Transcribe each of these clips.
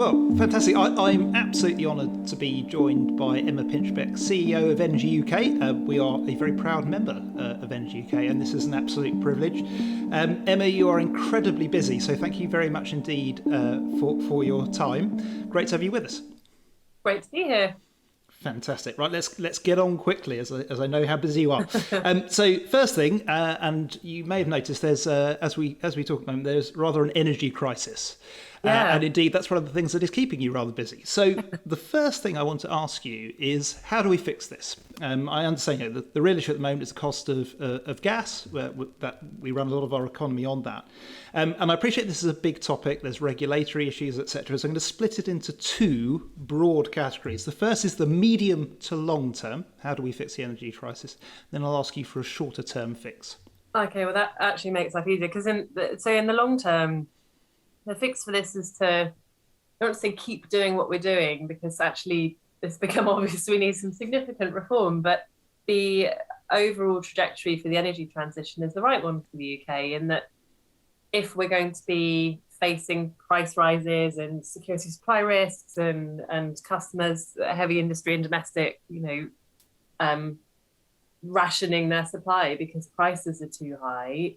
Well, fantastic. I'm absolutely honoured to be joined by Emma Pinchbeck, CEO of Energy UK. We are a very proud member of Energy UK, and this is an absolute privilege. Emma, you are incredibly busy, so thank you very much indeed for your time. Great to have you with us. Great to be here. Fantastic. Right, let's get on quickly, as I know how busy you are. So first thing, and you may have noticed, there's as we talk about, there's rather an energy crisis, and indeed that's one of the things that is keeping you rather busy. So the first thing I want to ask you is, how do we fix this? I understand the real issue at the moment is the cost of gas, that we run a lot of our economy on that. And I appreciate this is a big topic. There's regulatory issues, etc. So I'm going to split it into two broad categories. The first is the medium to long term. How do we fix the energy crisis? Then I'll ask you for a shorter term fix. Okay, well, that actually makes life easier because in the long term, the fix for this is to, I don't want to say keep doing what we're doing, because actually it's become obvious we need some significant reform, but the overall trajectory for the energy transition is the right one for the UK, in that if we're going to be facing price rises and security supply risks and customers, heavy industry and domestic, rationing their supply because prices are too high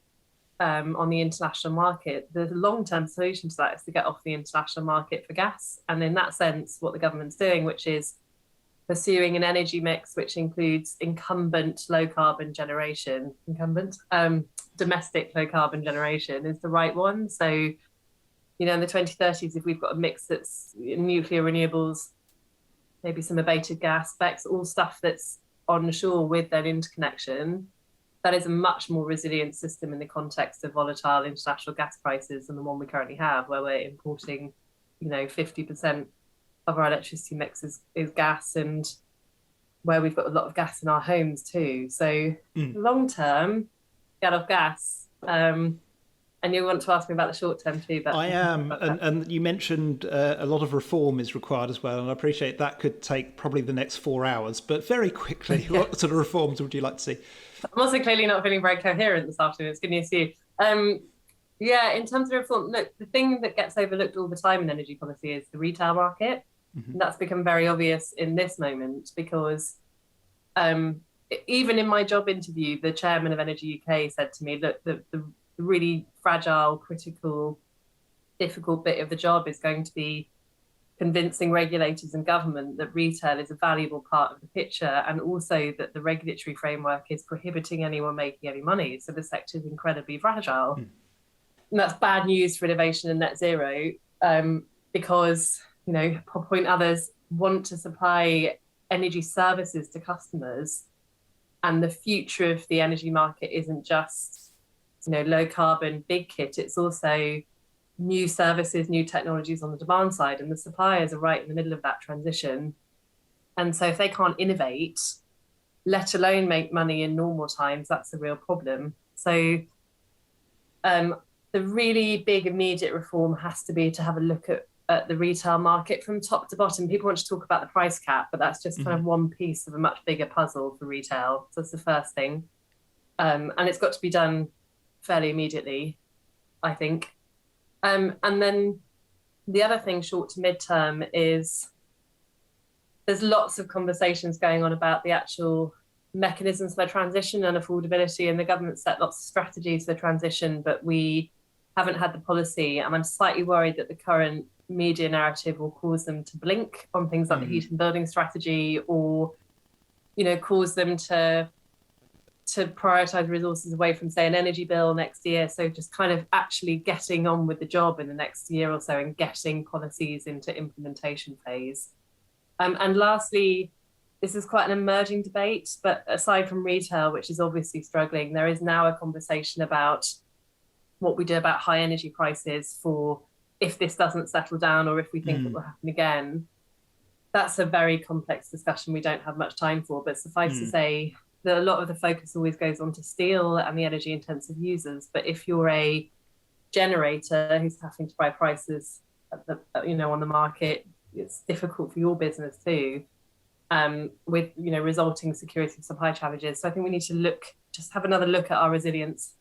on the international market, the long-term solution to that is to get off the international market for gas. And in that sense, what the government's doing, which is pursuing an energy mix which includes incumbent low carbon generation, domestic low carbon generation, is the right one. So, in the 2030s, if we've got a mix that's nuclear, renewables, maybe some abated gas, BECCS, all stuff that's onshore with their interconnection, that is a much more resilient system in the context of volatile international gas prices than the one we currently have, where we're importing, 50% of our electricity mix is gas, and where we've got a lot of gas in our homes too. So long term, get off gas. And you want to ask me about the short term too, but I am, and you mentioned a lot of reform is required as well, and I appreciate that could take probably the next 4 hours. But very quickly, what sort of reforms would you like to see? I'm also clearly not feeling very coherent this afternoon. It's good news to you. In terms of reform, look, the thing that gets overlooked all the time in energy policy is the retail market. And that's become very obvious in this moment because even in my job interview, the chairman of Energy UK said to me, look, the really fragile, critical, difficult bit of the job is going to be convincing regulators and government that retail is a valuable part of the picture, and also that the regulatory framework is prohibiting anyone making any money. So the sector is incredibly fragile. And that's bad news for innovation and net zero, because point others want to supply energy services to customers, and the future of the energy market isn't just low carbon big kit, it's also new services, new technologies on the demand side, and the suppliers are right in the middle of that transition. And so if they can't innovate, let alone make money in normal times, that's a real problem. So the really big immediate reform has to be to have a look at the retail market from top to bottom. People want to talk about the price cap, but that's just kind of one piece of a much bigger puzzle for retail. So that's the first thing. And it's got to be done fairly immediately, I think. And then the other thing, short to mid-term, is there's lots of conversations going on about the actual mechanisms for transition and affordability, and the government set lots of strategies for transition, but we haven't had the policy. And I'm slightly worried that the current media narrative will cause them to blink on things like the heat and building strategy, or, cause them to prioritise resources away from, say, an energy bill next year. So just kind of actually getting on with the job in the next year or so and getting policies into implementation phase. And lastly, this is quite an emerging debate, but aside from retail, which is obviously struggling, there is now a conversation about what we do about high energy prices for if this doesn't settle down or if we think it will happen again. That's a very complex discussion we don't have much time for, but suffice to say, that a lot of the focus always goes on to steel and the energy intensive users. But if you're a generator who's having to buy prices on the market, it's difficult for your business too, with resulting security of supply challenges. So I think we need to have another look at our resilience.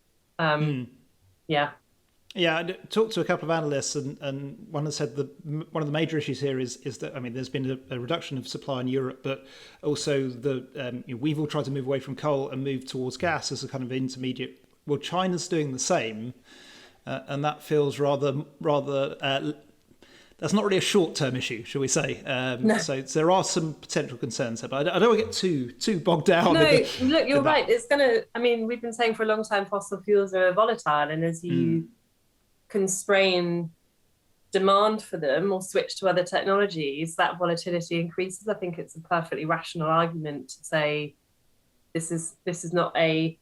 Yeah, I talked to a couple of analysts, and one has said one of the major issues here is that, I mean, there's been a reduction of supply in Europe, but also we've all tried to move away from coal and move towards gas as a kind of intermediate. Well, China's doing the same, and that feels rather. That's not really a short-term issue, shall we say? No. So there are some potential concerns there, but I don't want to get too bogged down. No, look, you're right. It's gonna. I mean, we've been saying for a long time fossil fuels are volatile, and as you constrain demand for them or switch to other technologies, that volatility increases. I think it's a perfectly rational argument to say this is not a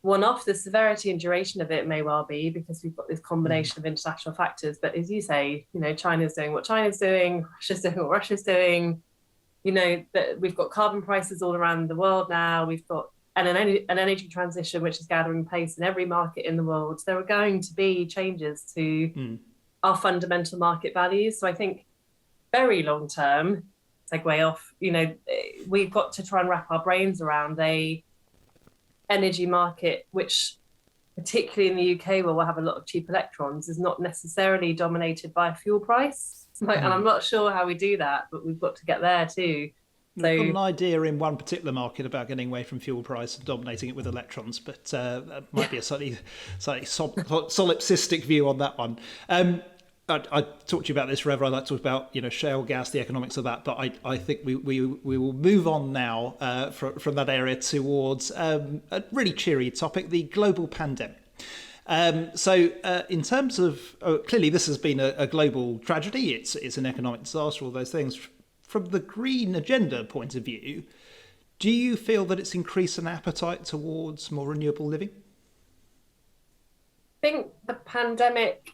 one-off. The severity and duration of it may well be because we've got this combination of international factors. But as you say, China's doing what China's doing, Russia's doing what Russia's doing. That we've got carbon prices all around the world now. We've got an energy transition which is gathering pace in every market in the world. There are going to be changes to our fundamental market values. So I think very long term, segue off, we've got to try and wrap our brains around a energy market which, particularly in the UK where we'll have a lot of cheap electrons, is not necessarily dominated by a fuel price. And I'm not sure how we do that, but we've got to get there too. So, I've got an idea in one particular market about getting away from fuel price and dominating it with electrons, but that might be a slightly solipsistic view on that one. I talked to you about this forever. I like to talk about shale gas, the economics of that, but I think we will move on now from that area towards a really cheery topic: the global pandemic. So in terms of clearly this has been a global tragedy. It's an economic disaster, all those things. From the green agenda point of view, do you feel that it's increased an appetite towards more renewable living? I think the pandemic,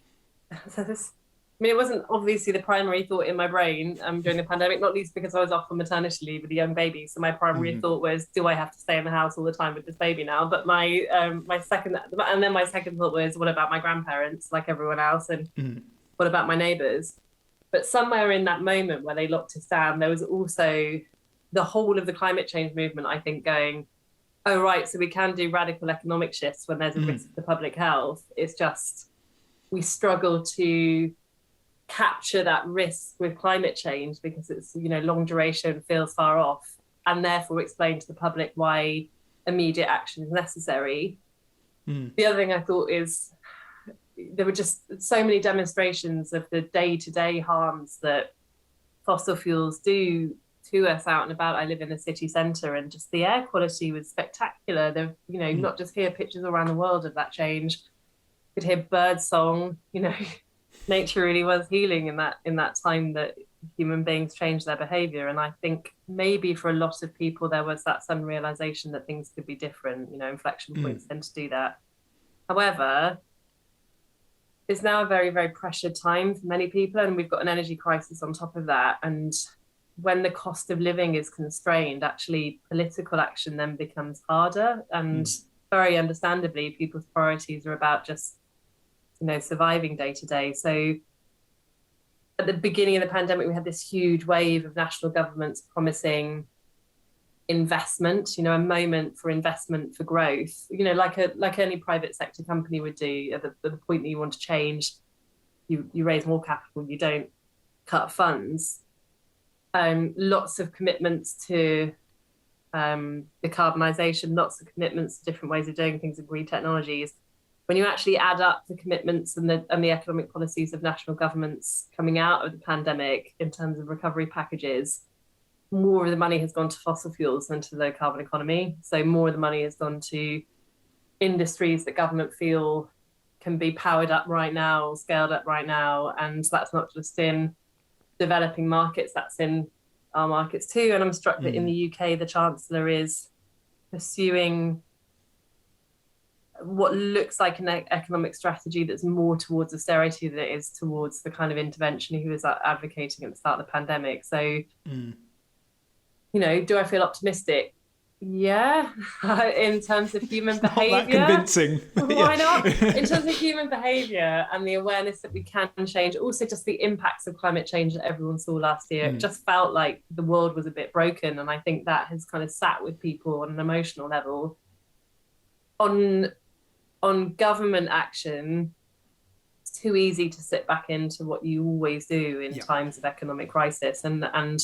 it wasn't obviously the primary thought in my brain during the pandemic, not least because I was off on maternity leave with a young baby. So my primary thought was, do I have to stay in the house all the time with this baby now? But my second thought was, what about my grandparents, like everyone else? And what about my neighbours? But somewhere in that moment where they locked us down, there was also the whole of the climate change movement, I think, going, oh, right, so we can do radical economic shifts when there's a risk to public health. It's just we struggle to capture that risk with climate change because it's, long duration, feels far off, and therefore explain to the public why immediate action is necessary. The other thing I thought is there were just so many demonstrations of the day-to-day harms that fossil fuels do to us out and about. I live in the city centre, and just the air quality was spectacular. There, not just hear pictures around the world of that change. Could hear bird song. Nature really was healing in that time that human beings changed their behaviour. And I think maybe for a lot of people there was that sudden realisation that things could be different. Inflection points tend to do that. However, it's now a very, very pressured time for many people, and we've got an energy crisis on top of that. And when the cost of living is constrained, actually political action then becomes harder. And very understandably, people's priorities are about just, surviving day to day. So at the beginning of the pandemic, we had this huge wave of national governments promising investment, a moment for investment for growth, like any private sector company would do at the point that you want to change. You raise more capital, you don't cut funds. Lots of commitments to decarbonisation, lots of commitments to different ways of doing things and green technologies. When you actually add up the commitments and the economic policies of national governments coming out of the pandemic in terms of recovery packages, more of the money has gone to fossil fuels than to the low carbon economy. So more of the money has gone to industries that government feel can be powered up right now, scaled up right now. And that's not just in developing markets, that's in our markets too. And I'm struck that in the UK, the Chancellor is pursuing what looks like an economic strategy that's more towards austerity than it is towards the kind of intervention he was advocating at the start of the pandemic. So, do I feel optimistic? Yeah, in terms of human behaviour. Not that convincing. Why not? In terms of human behaviour and the awareness that we can change, also just the impacts of climate change that everyone saw last year. It just felt like the world was a bit broken, and I think that has kind of sat with people on an emotional level. On government action, too easy to sit back into what you always do in times of economic crisis. And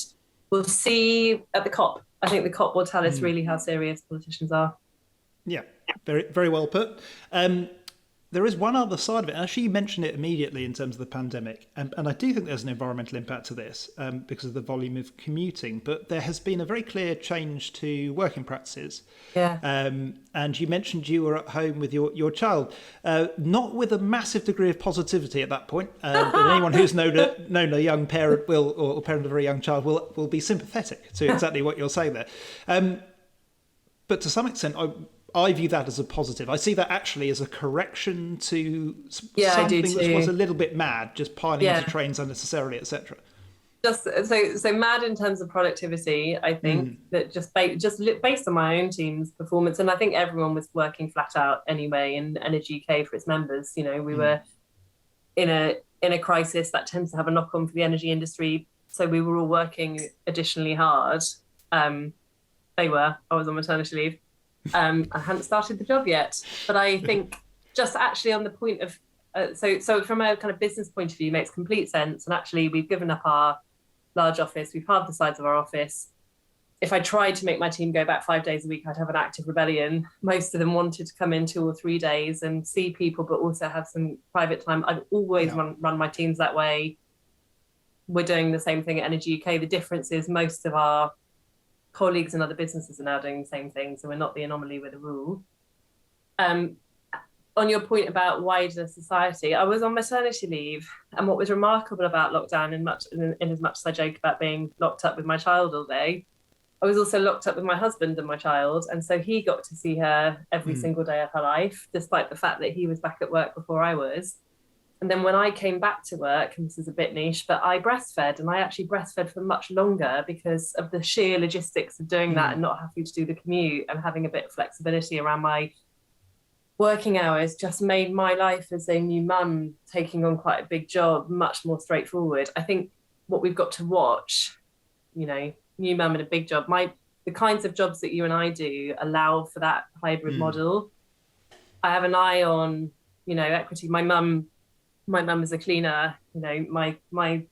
we'll see at the COP. I think the COP will tell us really how serious politicians are. Yeah, very, very well put. There is one other side of it. Actually, you mentioned it immediately in terms of the pandemic. And I do think there's an environmental impact to this because of the volume of commuting. But there has been a very clear change to working practices. Yeah. And you mentioned you were at home with your child, not with a massive degree of positivity at that point. But anyone who's known a young parent or parent of a very young child will be sympathetic to exactly what you're saying there. But to some extent, I view that as a positive. I see that actually as a correction to something that was a little bit mad, just piling into trains unnecessarily, etc. Just so mad in terms of productivity. I think that just based on my own team's performance, and I think everyone was working flat out anyway in Energy UK for its members. You know, we were in a crisis that tends to have a knock on for the energy industry. So we were all working additionally hard. I was on maternity leave. I hadn't started the job yet, but I think just actually on the point of so from a kind of business point of view, it makes complete sense. And actually, we've given up our large office. We've halved the size of our office. If I tried to make my team go back 5 days a week, I'd have an active rebellion. Most of them wanted to come in 2 or 3 days and see people, but also have some private time. I've always run my teams that way. We're doing the same thing at Energy UK. The difference is most of our colleagues in other businesses are now doing the same thing, so we're not the anomaly, we're the rule. On your point about wider society, I was on maternity leave, and what was remarkable about lockdown, in as much as I joke about being locked up with my child all day, I was also locked up with my husband and my child, and so he got to see her every single day of her life, despite the fact that he was back at work before I was. And then when I came back to work, and this is a bit niche, but I breastfed, and I actually breastfed for much longer because of the sheer logistics of doing that and not having to do the commute, and having a bit of flexibility around my working hours just made my life as a new mum taking on quite a big job much more straightforward. I think what we've got to watch, you know, new mum and a big job, the kinds of jobs that you and I do allow for that hybrid model. I have an eye on, you know, equity. My mum is a cleaner, you know, my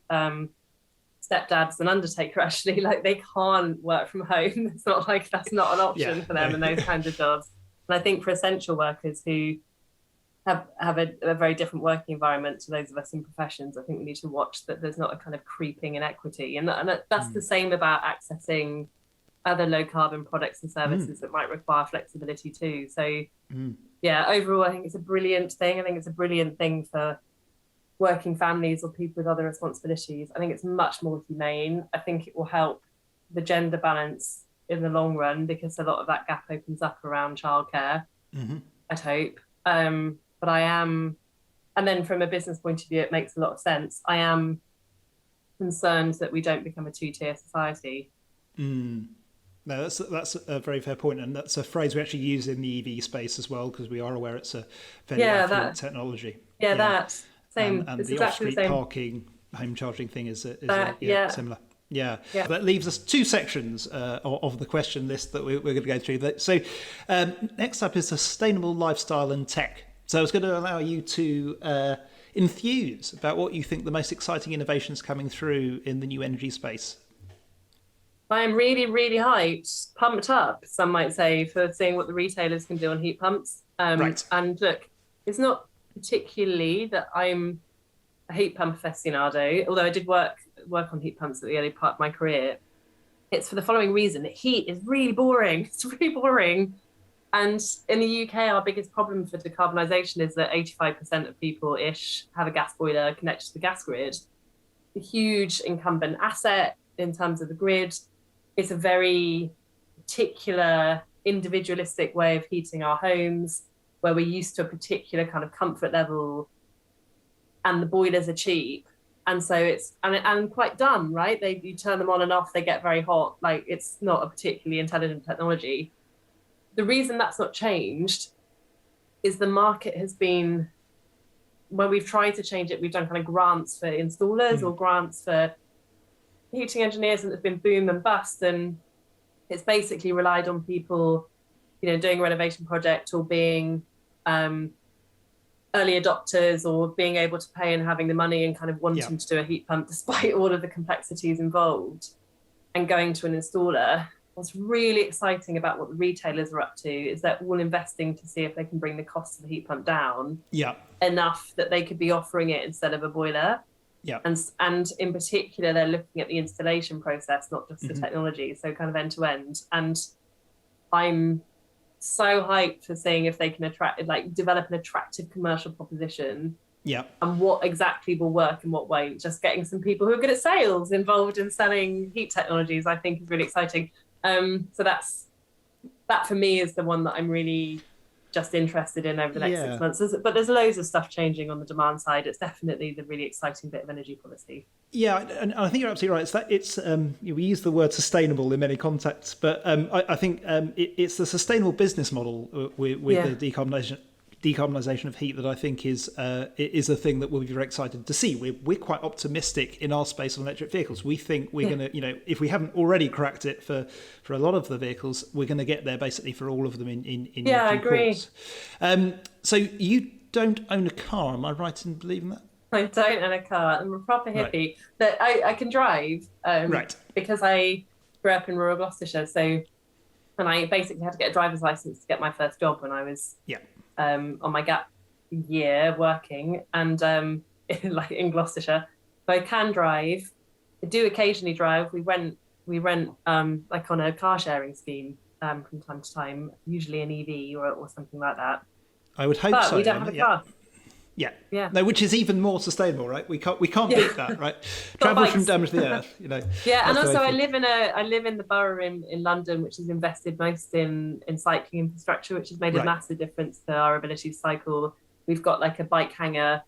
stepdad's an undertaker, actually. Like, they can't work from home. It's not like that's not an option for them in those kinds of jobs. And I think for essential workers who have a very different working environment to those of us in professions, I think we need to watch that there's not a kind of creeping inequity. And that's the same about accessing other low carbon products and services that might require flexibility too. So overall, I think it's a brilliant thing. I think it's a brilliant thing for working families or people with other responsibilities. I think it's much more humane. I think it will help the gender balance in the long run, because a lot of that gap opens up around childcare, I'd hope. But I am, and then from a business point of view, it makes a lot of sense. I am concerned that we don't become a 2-tier society. No, that's a very fair point, and that's a phrase we actually use in the EV space as well, because we are aware it's a fairly affluent technology. That's same. And it's the exactly off-street the same. parking, home charging thing is similar. Yeah. That leaves us 2 sections of the question list that we're going to go through. So next up is sustainable lifestyle and tech. So I was going to allow you to enthuse about what you think the most exciting innovations coming through in the new energy space. I am really, really hyped, pumped up, some might say, for seeing what the retailers can do on heat pumps. And look, it's not particularly that I'm a heat pump aficionado, although I did work on heat pumps at the early part of my career. It's for the following reason: that heat is really boring. It's really boring. And in the UK, our biggest problem for decarbonisation is that 85% of people-ish have a gas boiler connected to the gas grid. A huge incumbent asset in terms of the grid. It's a very particular individualistic way of heating our homes, where we're used to a particular kind of comfort level, and the boilers are cheap. And so it's and quite dumb, right? You turn them on and off, they get very hot. Like, it's not a particularly intelligent technology. The reason that's not changed is the market has been, when we've tried to change it, we've done kind of grants for installers or grants for heating engineers, and it's been boom and bust. And it's basically relied on people, you know, doing a renovation project or being early adopters or being able to pay and having the money and kind of wanting to do a heat pump despite all of the complexities involved, and going to an installer. What's really exciting about what the retailers are up to is they're all investing to see if they can bring the cost of the heat pump down enough that they could be offering it instead of a boiler. And in particular, they're looking at the installation process, not just the technology, so kind of end to end. And I'm so hyped for seeing if they can develop an attractive commercial proposition. And what exactly will work and what won't. Just getting some people who are good at sales involved in selling heat technologies, I think, is really exciting. So that for me is the one that I'm really just interested in over the next 6 months. But there's loads of stuff changing on the demand side. It's definitely the really exciting bit of energy policy. Yeah, and I think you're absolutely right. We use the word sustainable in many contexts, but I think it's the sustainable business model with the decarbonisation of heat that I think is a thing that we'll be very excited to see. We're quite optimistic in our space on electric vehicles. We think we're going to, if we haven't already cracked it for a lot of the vehicles, we're going to get there basically for all of them in due I agree. course. So you don't own a car, am I right in believing that? I don't own a car. I'm a proper hippie. That I can drive because I grew up in rural Gloucestershire. And I basically had to get a driver's license to get my first job when I was on my gap year working, and like in Gloucestershire. So I can drive. I do occasionally drive. We rent like on a car sharing scheme from time to time, usually an EV or something like that. I would hope but so. We don't have a car. Yeah. No, which is even more sustainable, right? We can't beat that, right? Travel from damage to the earth, Yeah, and also I live in the borough in London, which has invested most in cycling infrastructure, which has made a massive difference to our ability to cycle. We've got like a bike hangar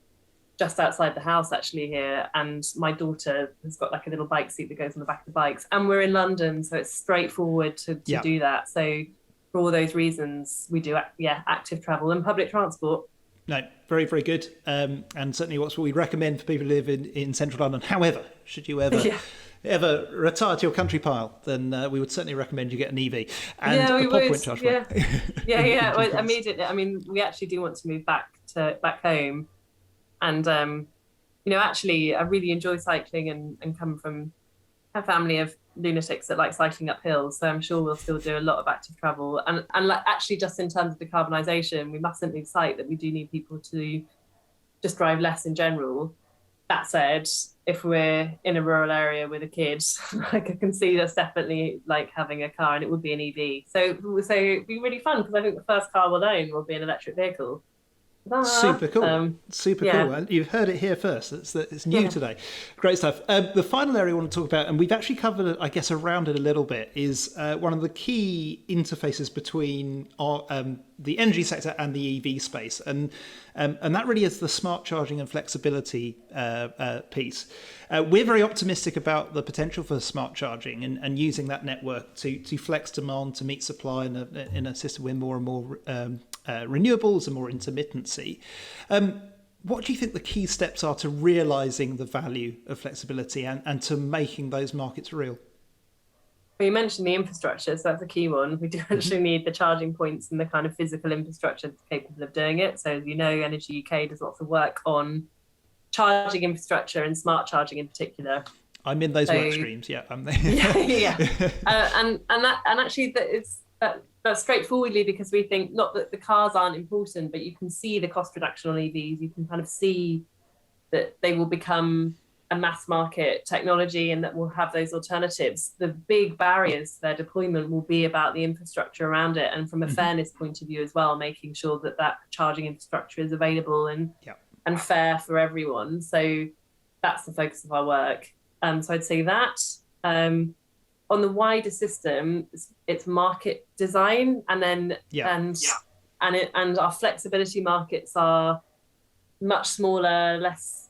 just outside the house actually here, and my daughter has got like a little bike seat that goes on the back of the bikes, and we're in London, so it's straightforward to do that. So for all those reasons, we do active travel and public transport. No, very, very good. And certainly what we recommend for people who live in central London. However, should you ever retire to your country pile, then we would certainly recommend you get an EV. And we a pod would. point charge. Well, immediately. I mean, we actually do want to move back home. And, actually, I really enjoy cycling and come from a family of lunatics that like cycling up hills, so I'm sure we'll still do a lot of active travel, and like actually just in terms of decarbonisation, we mustn't lose sight that we do need people to just drive less in general. That said, if we're in a rural area with a kid, like I can see us definitely like having a car, and it would be an EV. So it'd be really fun because I think the first car we'll own will be an electric vehicle. Super cool. Cool. And you've heard it here first. It's new today. Great stuff. The final area I want to talk about, and we've actually covered it, I guess, around it a little bit, is one of the key interfaces between the energy sector and the EV space, and that really is the smart charging and flexibility piece. We're very optimistic about the potential for smart charging and using that network to flex demand to meet supply in a system with more and more renewables and more intermittency. What do you think the key steps are to realising the value of flexibility and to making those markets real? Well, you mentioned the infrastructure, so that's a key one. We do actually need the charging points and the kind of physical infrastructure that's capable of doing it. So as you know, Energy UK does lots of work on charging infrastructure and smart charging in particular. I'm in those work streams, I'm there. And actually that's straightforwardly because we think not that the cars aren't important, but you can see the cost reduction on EVs. You can kind of see that they will become a mass market technology and that will have those alternatives. The big barriers to their deployment will be about the infrastructure around it, and from a fairness point of view as well, making sure that charging infrastructure is available and fair for everyone. So that's the focus of our work. So I'd say that. On the wider system, it's market design, and then and our flexibility markets are much smaller, less.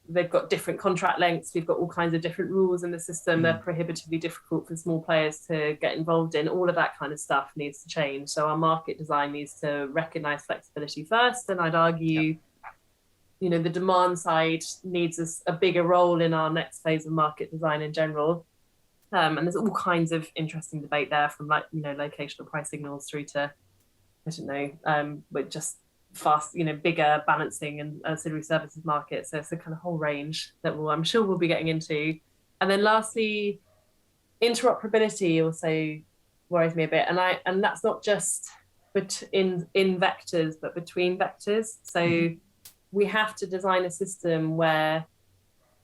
They've got different contract lengths. We've got all kinds of different rules in the system. They're prohibitively difficult for small players to get involved in. All of that kind of stuff needs to change. So our market design needs to recognise flexibility first, and I'd argue. The demand side needs a bigger role in our next phase of market design in general. And there's all kinds of interesting debate there, from locational price signals through to, but just fast, bigger balancing and ancillary services market. So it's a kind of whole range that I'm sure we'll be getting into. And then lastly, interoperability also worries me a bit, and that's not just in vectors, but between vectors. So we have to design a system where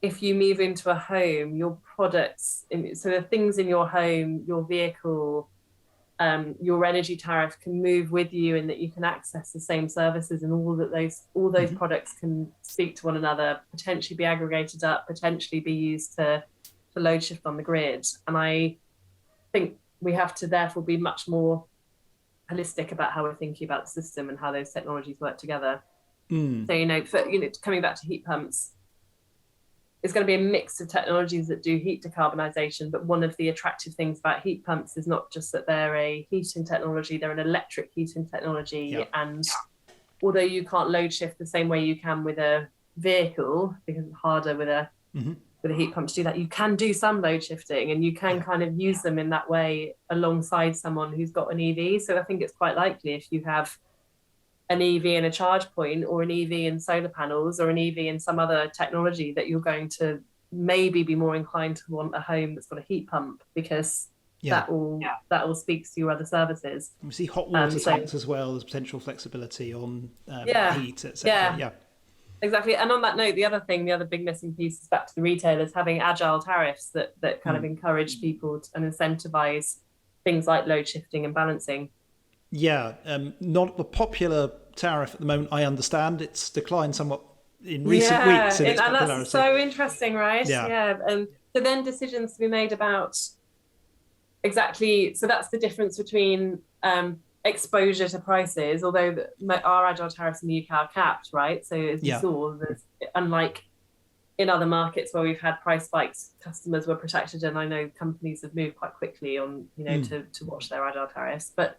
if you move into a home, your products, so the things in your home, your vehicle, your energy tariff can move with you, and that you can access the same services, and all those products can speak to one another, potentially be aggregated up, potentially be used to load shift on the grid. And I think we have to therefore be much more holistic about how we're thinking about the system and how those technologies work together. So, coming back to heat pumps, it's going to be a mix of technologies that do heat decarbonisation, but one of the attractive things about heat pumps is not just that they're a heating technology, they're an electric heating technology. Yeah. And although you can't load shift the same way you can with a vehicle, because it's harder with a heat pump to do that, you can do some load shifting, and you can kind of use them in that way alongside someone who's got an EV. So I think it's quite likely if you have an EV and a charge point, or an EV and solar panels, or an EV and some other technology, that you're going to maybe be more inclined to want a home that's got a heat pump, because that all speaks to your other services. We see hot water tanks as well as potential flexibility on heat, etc. Yeah, exactly. And on that note, the other big missing piece is back to the retailers having agile tariffs that kind of encourage people and incentivize things like load shifting and balancing. Yeah, not the popular tariff at the moment, I understand. It's declined somewhat in recent weeks in its popularity. And that's so interesting, right? Yeah. So then decisions to be made about exactly, so that's the difference between exposure to prices, although our agile tariffs in the UK are capped, right? So as you saw, unlike in other markets where we've had price spikes, customers were protected, and I know companies have moved quite quickly on, to watch their agile tariffs. But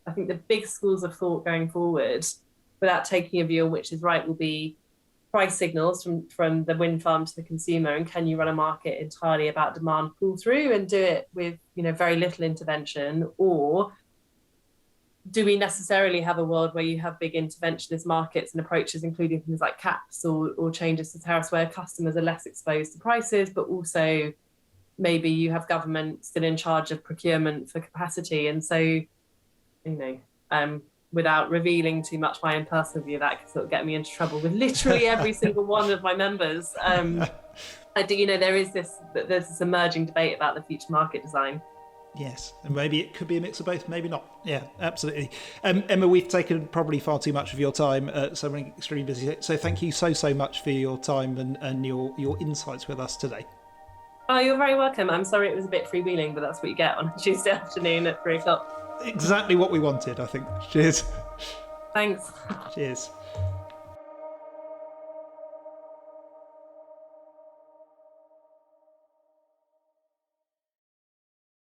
I think the big schools of thought going forward, without taking a view on which is right, will be price signals from the wind farm to the consumer, and can you run a market entirely about demand pull through and do it with very little intervention, or do we necessarily have a world where you have big interventionist markets and approaches, including things like caps or changes to tariffs, where customers are less exposed to prices, but also maybe you have government still in charge of procurement for capacity. And so, without revealing too much my own personal view, that could sort of get me into trouble with literally every single one of my members. I do, there's this emerging debate about the future market design. Yes, and maybe it could be a mix of both, maybe not. Yeah, absolutely. Emma, we've taken probably far too much of your time, so we're extremely busy. So thank you so much for your time and your insights with us today. Oh, you're very welcome. I'm sorry it was a bit freewheeling, but that's what you get on a Tuesday afternoon at 3:00. Exactly what we wanted, I think. Cheers. Thanks. Cheers.